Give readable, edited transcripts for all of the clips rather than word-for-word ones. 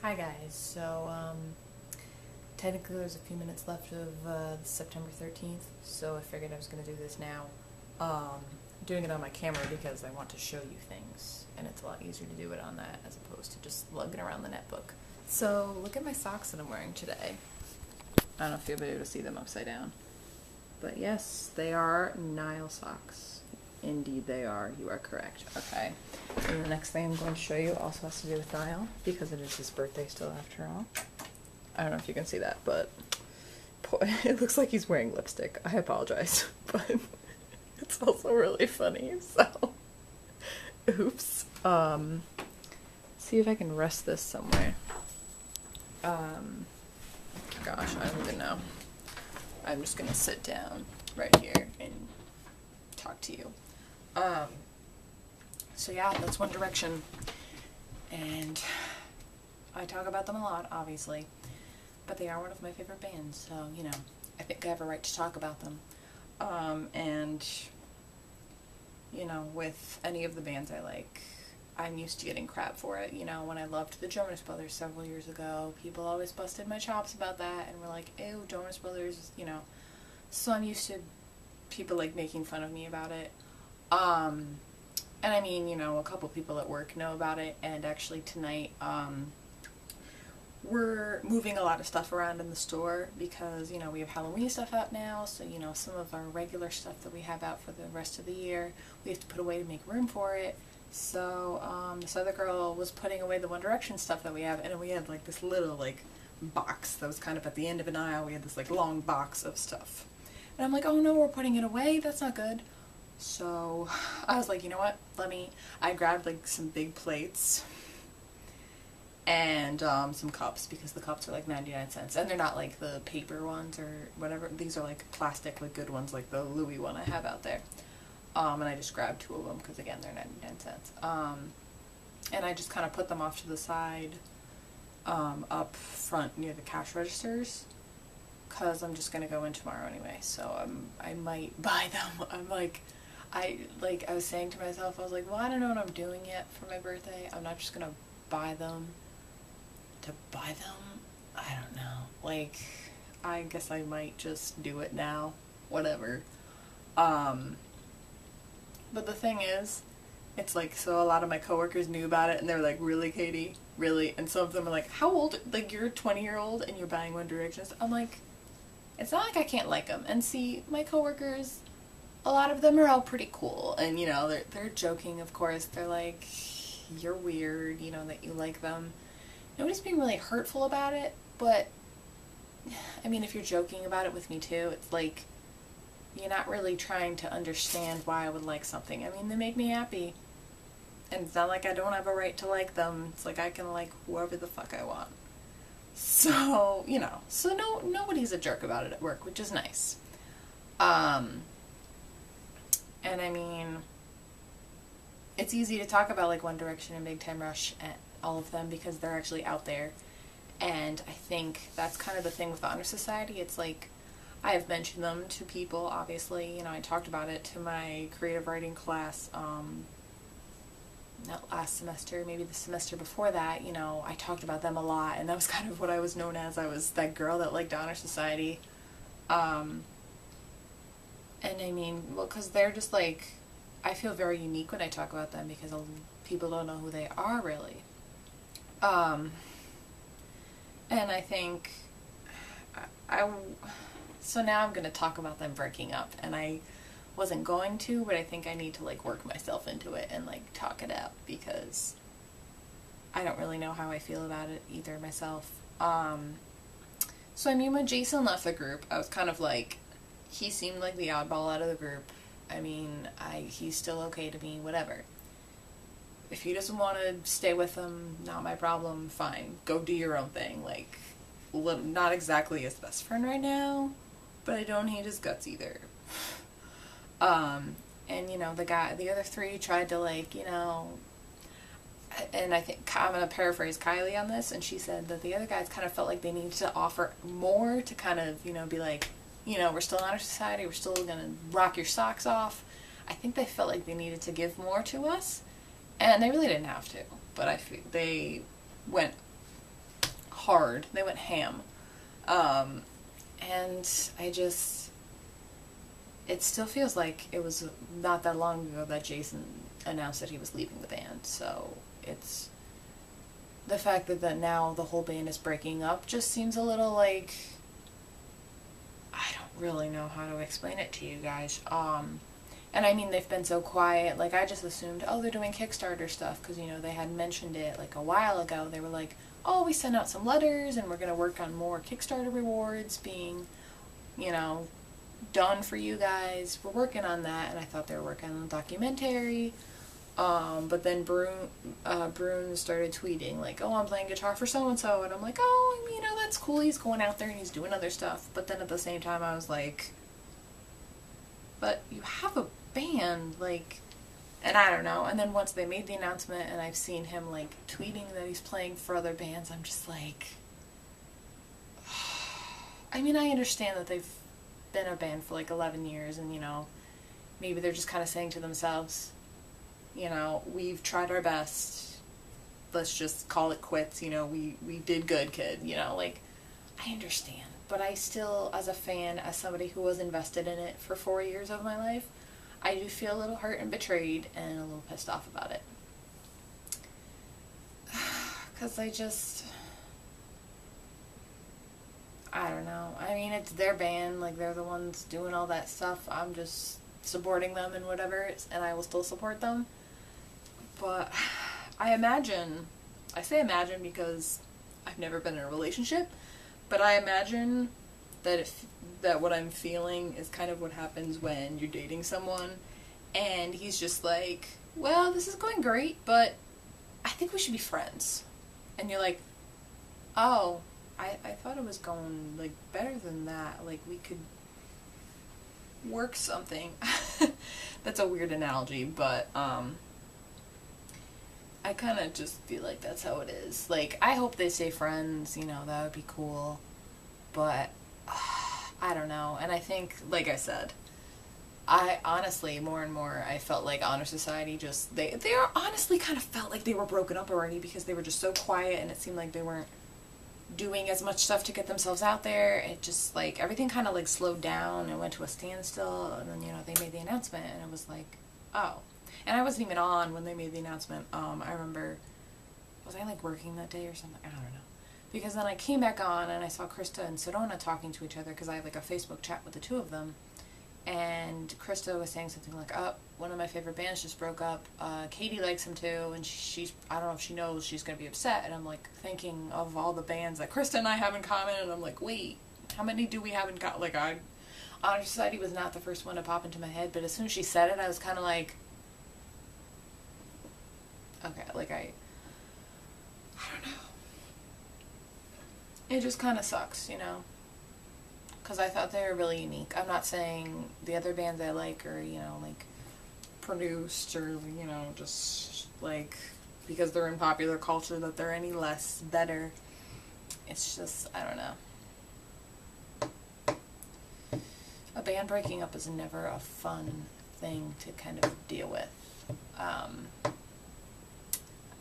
Hi guys, technically there's a few minutes left of September 13th, so I figured I was going to do this now. Doing it on my camera because I want to show you things, and it's a lot easier to do it on that as opposed to just lugging around the netbook. So look at my socks that I'm wearing today. I don't know if you'll be able to see them upside down. But yes, they are Nile socks. Indeed they are. You are correct. Okay. And the next thing I'm going to show you also has to do with Nile, because it is his birthday still after all. I don't know if you can see that, but it looks like he's wearing lipstick. I apologize, but it's also really funny, so oops. See if I can rest this somewhere. Gosh, I don't even know. I'm just gonna sit down right here and talk to you. So yeah, that's One Direction, and I talk about them a lot, obviously, but they are one of my favorite bands, so, you know, I think I have a right to talk about them. And, you know, with any of the bands I like, I'm used to getting crap for it. You know, when I loved the Jonas Brothers several years ago, people always busted my chops about that, and were like, ew, Jonas Brothers, you know, so I'm used to people, like, making fun of me about it. And I mean, you know, a couple people at work know about it, and actually tonight, we're moving a lot of stuff around in the store because, you know, we have Halloween stuff out now, so, you know, some of our regular stuff that we have out for the rest of the year, we have to put away to make room for it. So, this other girl was putting away the One Direction stuff that we have, and we had, like, this little, like, box that was kind of at the end of an aisle. We had this, like, long box of stuff. And I'm like, oh no, we're putting it away? That's not good. So, I was like, you know what, I grabbed, like, some big plates and some cups, because the cups are like 99 cents, and they're not like the paper ones or whatever. These are like plastic, like good ones, like the Louis one I have out there. And I just grabbed 2 of them because, again, they're 99 cents. And I just kind of put them off to the side, up front near the cash registers, because I'm just going to go in tomorrow anyway, so I might buy them. I was saying to myself, I was like, well, I don't know what I'm doing yet for my birthday. I'm not just going to buy them to buy them. I don't know. Like, I guess I might just do it now. Whatever. But the thing is, it's like, so a lot of my coworkers knew about it, and they were like, really, Katie? Really? And some of them are like, how old? Like, you're a 20-year-old and you're buying One Direction? I'm like, it's not like I can't like them. And see, my coworkers, a lot of them are all pretty cool, and, you know, they're joking, of course. They're like, you're weird, you know, that you like them. Nobody's being really hurtful about it, but, I mean, if you're joking about it with me too, it's like, you're not really trying to understand why I would like something. I mean, they make me happy, and it's not like I don't have a right to like them. It's like I can like whoever the fuck I want. So, you know, so nobody's a jerk about it at work, which is nice. And I mean, it's easy to talk about, like, One Direction and Big Time Rush and all of them because they're actually out there. And I think that's kind of the thing with the Honor Society. It's like, I have mentioned them to people, obviously. You know, I talked about it to my creative writing class, not last semester, maybe the semester before that. You know, I talked about them a lot, and that was kind of what I was known as. I was that girl that liked Honor Society. And I mean, well, because they're just like, I feel very unique when I talk about them because people don't know who they are, really. And I think, so now I'm going to talk about them breaking up, and I wasn't going to, but I think I need to, like, work myself into it and, like, talk it out, because I don't really know how I feel about it either myself. So I mean, when Jason left the group, I was kind of like, he seemed like the oddball out of the group. I mean, he's still okay to me, whatever. If he doesn't want to stay with them, not my problem, fine. Go do your own thing. Like, not exactly his best friend right now, but I don't hate his guts either. And, you know, the other 3 tried to, like, you know, and I think, I'm going to paraphrase Kylie on this, and she said that the other guys kind of felt like they needed to offer more to kind of, you know, be like, you know, we're still Honor Society, we're still going to rock your socks off. I think they felt like they needed to give more to us, and they really didn't have to, but I feel they went hard. They went ham. And it still feels like it was not that long ago that Jason announced that he was leaving the band. So it's the fact that now the whole band is breaking up just seems a little like, I don't really know how to explain it to you guys. And I mean, they've been so quiet. Like, I just assumed, oh, they're doing Kickstarter stuff, because, you know, they had mentioned it, like, a while ago. They were like, oh, we sent out some letters, and we're going to work on more Kickstarter rewards being, you know, done for you guys. We're working on that, and I thought they were working on a documentary. But then Brune started tweeting, like, oh, I'm playing guitar for so-and-so, and I'm like, oh, you know, that's cool. He's going out there, and he's doing other stuff. But then at the same time, I was like, but you have a band, like, and I don't know. And then once they made the announcement and I've seen him, like, tweeting that he's playing for other bands, I'm just like, I mean, I understand that they've been a band for, like, 11 years, and, you know, maybe they're just kind of saying to themselves, you know, we've tried our best, let's just call it quits, you know, we did good, kid, you know, like, I understand. But I still, as a fan, as somebody who was invested in it for 4 years of my life, I do feel a little hurt and betrayed and a little pissed off about it. Because I don't know. I mean, it's their band, like, they're the ones doing all that stuff. I'm just supporting them and whatever, and I will still support them. But I say imagine because I've never been in a relationship, but I imagine that what I'm feeling is kind of what happens when you're dating someone and he's just like, well, this is going great, but I think we should be friends. And you're like, oh, I thought it was going, like, better than that. Like, we could work something. That's a weird analogy, but I kind of just feel like that's how it is. Like, I hope they stay friends, you know, that would be cool. But, I don't know. And I think, like I said, I honestly, more and more, I felt like Honor Society just, they honestly kind of felt like they were broken up already because they were just so quiet and it seemed like they weren't doing as much stuff to get themselves out there. It just, like, everything kind of, like, slowed down and went to a standstill. And then, you know, they made the announcement and it was like, oh. And I wasn't even on when they made the announcement. I remember, was I, like, working that day or something? I don't know. Because then I came back on and I saw Krista and Sedona talking to each other because I have, like, a Facebook chat with the two of them. And Krista was saying something like, oh, one of my favorite bands just broke up. Katie likes him too, and she's, I don't know if she knows she's going to be upset. And I'm, like, thinking of all the bands that Krista and I have in common, and I'm like, wait, how many do we have in common? Like, Honor Society was not the first one to pop into my head, but as soon as she said it, I was kind of like, okay, like, I don't know. It just kind of sucks, you know? Because I thought they were really unique. I'm not saying the other bands I like are, you know, like, produced or, you know, just, like, because they're in popular culture that they're any less better. It's just, I don't know. A band breaking up is never a fun thing to kind of deal with.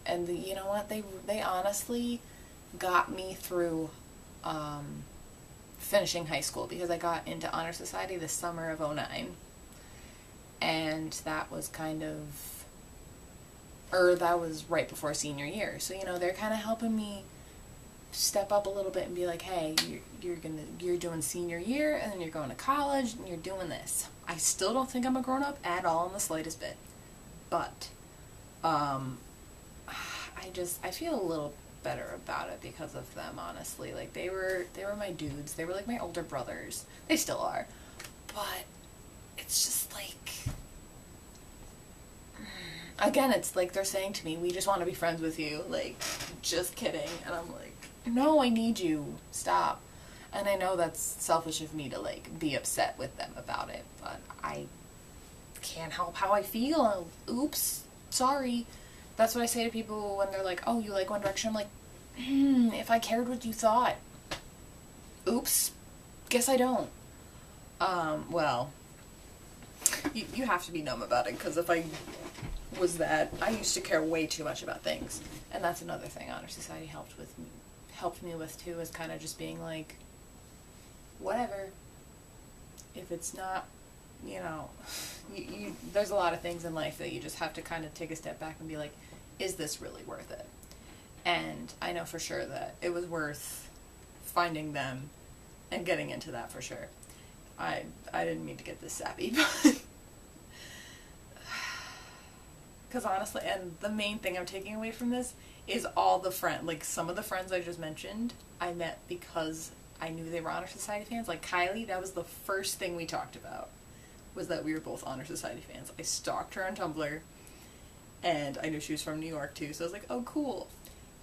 And you know what? They honestly got me through finishing high school because I got into Honor Society the summer of '09. And that was that was right before senior year. So, you know, they're kind of helping me step up a little bit and be like, hey, you're doing senior year and then you're going to college and you're doing this. I still don't think I'm a grown up at all in the slightest bit. But I feel a little better about it because of them, honestly. Like, they were my dudes. They were like my older brothers. They still are. But it's just like, again, it's like they're saying to me, we just want to be friends with you. Like, just kidding. And I'm like, no, I need you. Stop. And I know that's selfish of me to, like, be upset with them about it, but I can't help how I feel. Oops. Sorry. That's what I say to people when they're like, oh, you like One Direction? I'm like, if I cared what you thought. Oops. Guess I don't. Well, you have to be numb about it, because if I was that, I used to care way too much about things. And that's another thing Honor Society helped with me helped me with too is kind of just being like, whatever. If it's not, you know, there's a lot of things in life that you just have to kind of take a step back and be like, is this really worth it? And I know for sure that it was worth finding them and getting into that for sure. I didn't mean to get this sappy, but because honestly, and the main thing I'm taking away from this is all the like some of the friends I just mentioned, I met because I knew they were Honor Society fans. Like Kylie, that was the first thing we talked about, was that we were both Honor Society fans. I stalked her on Tumblr, and I knew she was from New York too, so I was like, oh cool.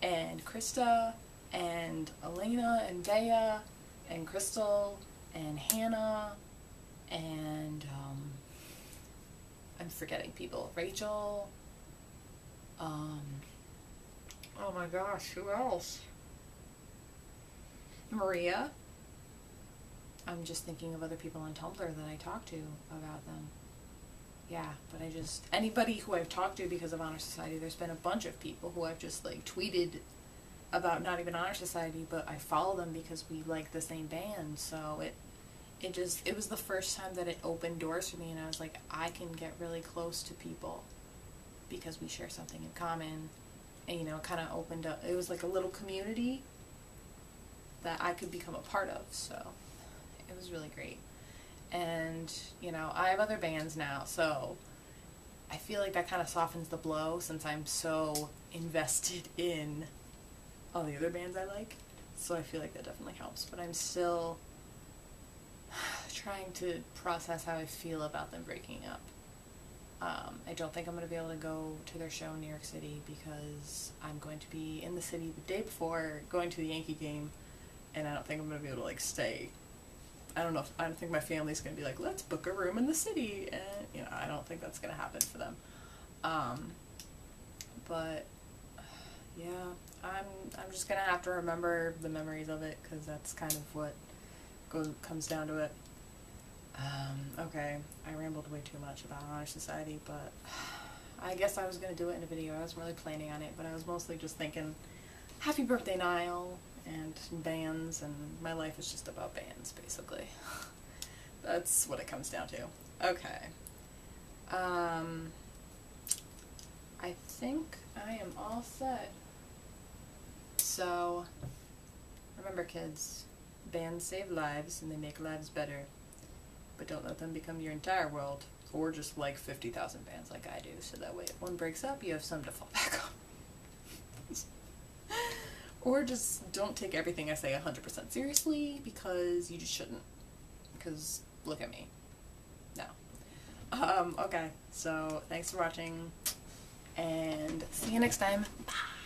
And Krista, and Elena, and Bea, and Crystal, and Hannah, and I'm forgetting people. Rachel, oh my gosh, who else? Maria. I'm just thinking of other people on Tumblr that I talked to about them. Yeah, but anybody who I've talked to because of Honor Society, there's been a bunch of people who I've just like tweeted about, not even Honor Society, but I follow them because we like the same band, so it was the first time that it opened doors for me, and I was like, I can get really close to people because we share something in common, and, you know, it kind of opened up, it was like a little community that I could become a part of, so it was really great. And, you know, I have other bands now, so I feel like that kind of softens the blow since I'm so invested in all the other bands I like, so I feel like that definitely helps, but I'm still trying to process how I feel about them breaking up. I don't think I'm going to be able to go to their show in New York City because I'm going to be in the city the day before going to the Yankee game, and I don't think I'm going to be able to, like, stay. I don't think my family's going to be like, let's book a room in the city, and, you know, I don't think that's going to happen for them. But, yeah, I'm just going to have to remember the memories of it, because that's kind of what comes down to it. Okay, I rambled way too much about Honor Society, but I guess I was going to do it in a video. I wasn't really planning on it, but I was mostly just thinking, happy birthday, Niall, and bands, and my life is just about bands, basically. That's what it comes down to. Okay. I think I am all set. So, remember kids, bands save lives and they make lives better. But don't let them become your entire world, or just like 50,000 bands like I do, so that way if one breaks up, you have some to fall back on. Or just don't take everything I say 100% seriously, because you just shouldn't. Because, look at me. No. Okay, so thanks for watching, and see you next time. Bye!